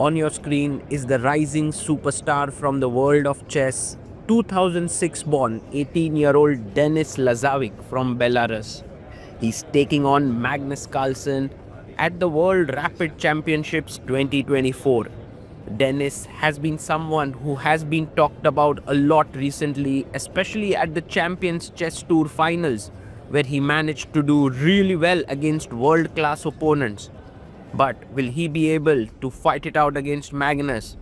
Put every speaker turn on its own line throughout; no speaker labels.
On your screen is the rising superstar from the world of chess, 2006 born 18-year-old Denis Lazavik from Belarus. He's taking on Magnus Carlsen at the World Rapid Championships 2024. Denis has been someone who has been talked about a lot recently, especially at the Champions Chess Tour finals, where he managed to do really well against world-class opponents. But will he be able to fight it out against Magnus?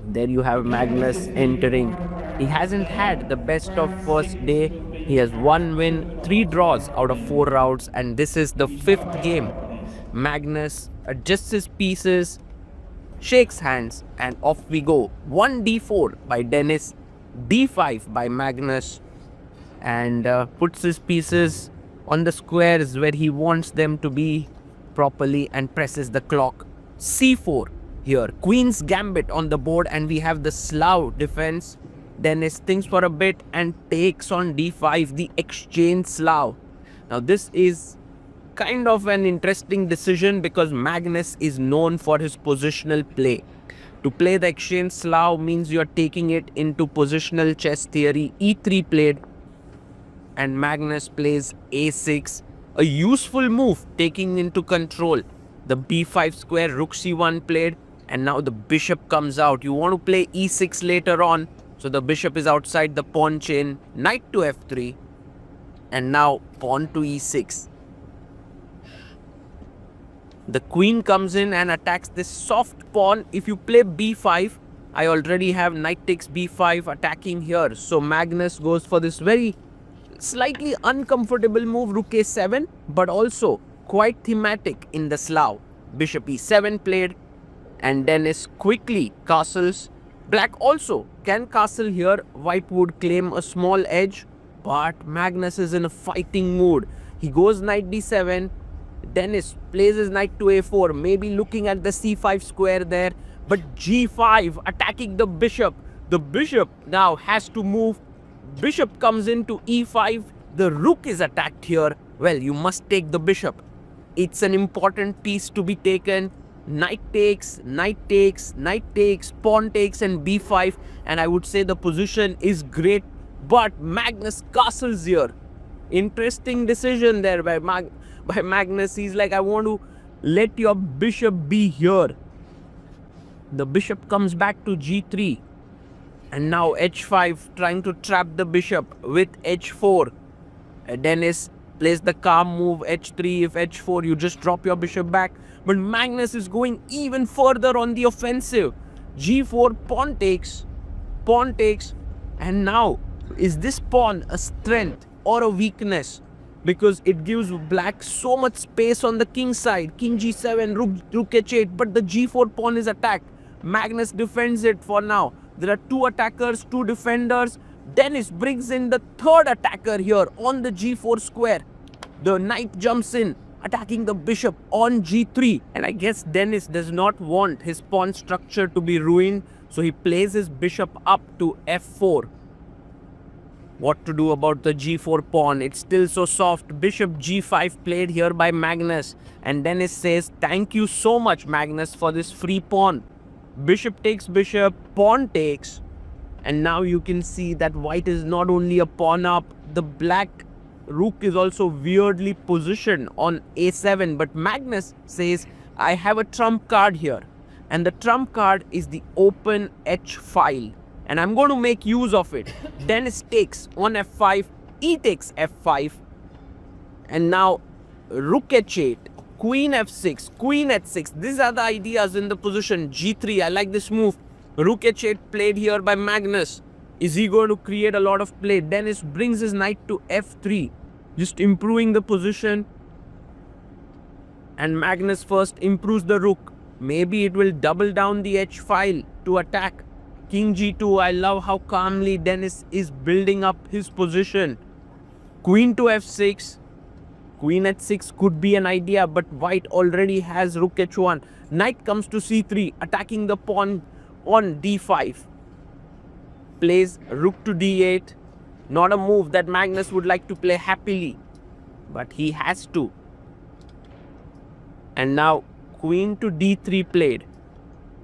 There you have Magnus entering. He hasn't had the best of first day. He has 1 win, 3 draws out of 4 rounds, and this is the 5th game. Magnus adjusts his pieces, shakes hands, and off we go. 1d4 by Denis, d5 by Magnus, and puts his pieces on the squares where he wants them to be properly and presses the clock. c4 here, Queen's Gambit on the board, and we have the Slav defense. Denis thinks for a bit and takes on d5, the exchange Slav. Now this is kind of an interesting decision because Magnus is known for his positional play. To play the exchange Slav means you're taking it into positional chess theory. e3 played, and Magnus plays a6, a useful move taking into control. The b5 square, rook c1 played, and now the bishop comes out. You want to play e6 later on, so the bishop is outside the pawn chain. Knight to f3, and now pawn to e6. The queen comes in and attacks this soft pawn. If you play b5, I already have knight takes b5 attacking here. So Magnus goes for this very slightly uncomfortable move, rook a7, but also quite thematic in the Slav. Bishop e7 played, and Denis quickly castles. Black also can castle here. White would claim a small edge, but Magnus is in a fighting mood. He goes knight d7. Denis plays his knight to a4, maybe looking at the c5 square there, but g5 attacking the bishop. The bishop now has to move. Bishop comes into e5. The rook is attacked here. Well, you must take the bishop. It's an important piece to be taken. Knight takes, knight takes, knight takes, pawn takes, and b5. And I would say the position is great, but Magnus castles here. Interesting decision there by Magnus. He's like, I want to let your bishop be here. The bishop comes back to g3. And now h5, trying to trap the bishop with h4. Denis plays the calm move h3. If h4, you just drop your bishop back. But Magnus is going even further on the offensive. g4, pawn takes, pawn takes. And now, is this pawn a strength or a weakness? Because it gives black so much space on the king side. King g7, rook h8, but the g4 pawn is attacked. Magnus defends it for now. There are 2 attackers, 2 defenders. Denis brings in the 3rd attacker here on the g4 square. The knight jumps in, attacking the bishop on g3. And I guess Denis does not want his pawn structure to be ruined, so he plays his bishop up to f4. What to do about the g4 pawn? It's still so soft. Bishop g5 played here by Magnus. And Denis says, thank you so much, Magnus, for this free pawn. Bishop takes bishop, pawn takes, and now you can see that white is not only a pawn up, the black rook is also weirdly positioned on a7, but Magnus says, I have a trump card here, and the trump card is the open h file, and I'm going to make use of it. Denis takes on f5, e takes f5, and now rook h8, queen f6, queen h6. These are the ideas in the position. g3, I like this move. Rook h8 played here by Magnus. Is he going to create a lot of play? Denis brings his knight to f3, just improving the position. And Magnus first improves the rook. Maybe it will double down the h file to attack. King g2, I love how calmly Denis is building up his position. Queen to f6. Queen h6 could be an idea, but white already has rook h1. Knight comes to c3, attacking the pawn on d5. Plays rook to d8. Not a move that Magnus would like to play happily, but he has to. And now queen to d3 played.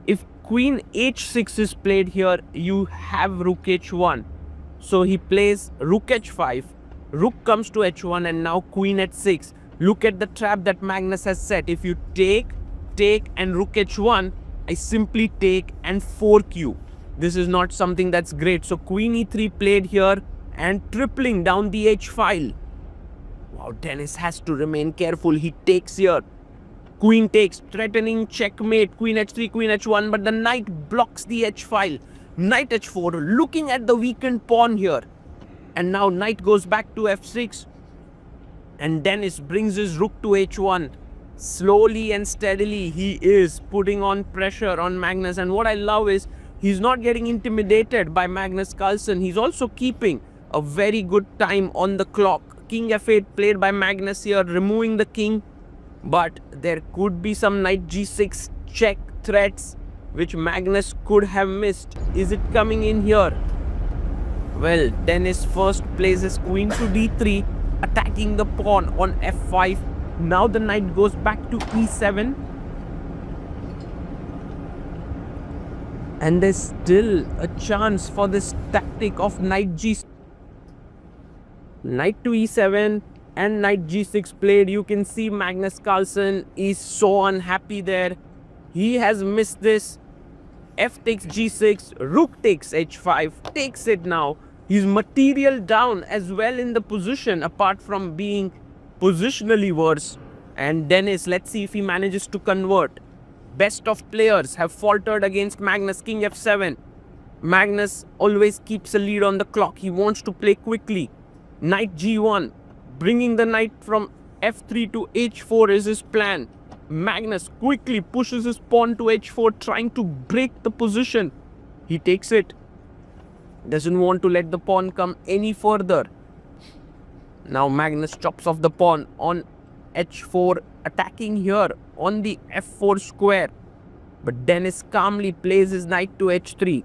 If queen h6 is played here, you have rook h1. So he plays rook h5, rook comes to h1, and now queen h6. Look at the trap that Magnus has set. If you take, and rook h1, I simply take and fork you. This is not something that's great. So queen e3 played here and tripling down the h file. Wow, Denis has to remain careful. He takes here. Queen takes, threatening checkmate. Queen h3, queen h1, but the knight blocks the h file. Knight h4, looking at the weakened pawn here. And now knight goes back to f6. And Denis brings his rook to h1. Slowly and steadily, he is putting on pressure on Magnus. And what I love is he's not getting intimidated by Magnus Carlsen. He's also keeping a very good time on the clock. King f8 played by Magnus here, removing the king. But there could be some knight g6 check threats which Magnus could have missed. Is it coming in here? Well, Denis first plays his queen to d3, attacking the pawn on f5. Now the knight goes back to e7. And there's still a chance for this tactic of knight g6. Knight to e7 and knight g6 played. You can see Magnus Carlsen is so unhappy there. He has missed this. F takes g6, rook takes h5, takes it now. He's material down as well in the position, apart from being positionally worse. And Denis, let's see if he manages to convert. Best of players have faltered against Magnus. King f7. Magnus always keeps a lead on the clock. He wants to play quickly. Knight g1, bringing the knight from f3 to h4 is his plan. Magnus quickly pushes his pawn to h4, trying to break the position. He takes it. Doesn't want to let the pawn come any further. Now Magnus chops off the pawn on h4, attacking here on the f4 square. But Denis calmly plays his knight to h3.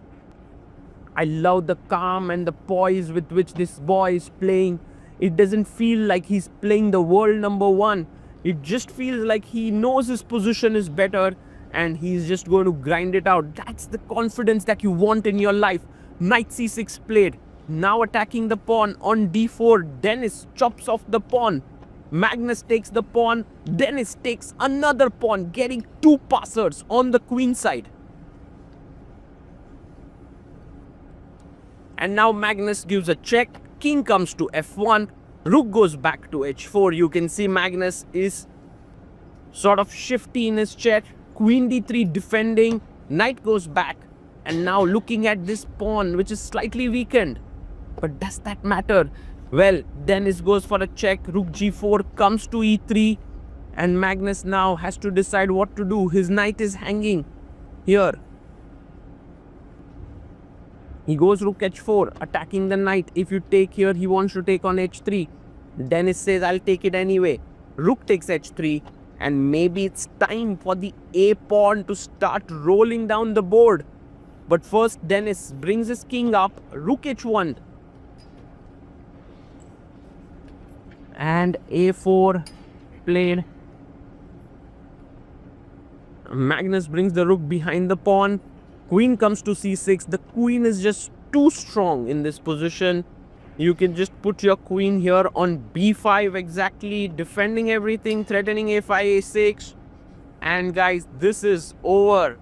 I love the calm and the poise with which this boy is playing. It doesn't feel like he's playing the world number one. It just feels like he knows his position is better and he's just going to grind it out. That's the confidence that you want in your life. Knight c6 played. Now attacking the pawn on d4. Denis chops off the pawn. Magnus takes the pawn. Denis takes another pawn, getting two passers on the queen side. And now Magnus gives a check. King comes to f1. Rook goes back to h4. You can see Magnus is sort of shifty in his chess. Queen d3 defending. Knight goes back. And now looking at this pawn, which is slightly weakened. But does that matter? Well, Denis goes for a check. Rook g4 comes to e3. And Magnus now has to decide what to do. His knight is hanging here. He goes rook h4, attacking the knight. If you take here, he wants to take on h3. Denis says, I'll take it anyway. Rook takes h3. And maybe it's time for the a pawn to start rolling down the board. But first, Denis brings his king up. Rook h1. And a4 played. Magnus brings the rook behind the pawn. Queen comes to c6. The queen is just too strong in this position. You can just put your queen here on b5 exactly, defending everything, threatening a5, a6. And guys, this is over.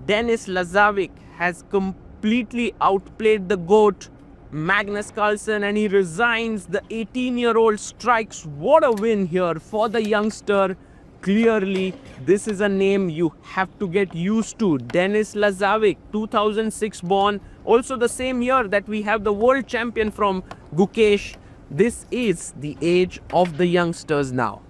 Denis Lazavik has completely outplayed the GOAT, Magnus Carlsen, and he resigns. The 18-year-old strikes. What a win here for the youngster. Clearly, this is a name you have to get used to. Denis Lazavik, 2006 born. Also the same year that we have the world champion from Gukesh. This is the age of the youngsters now.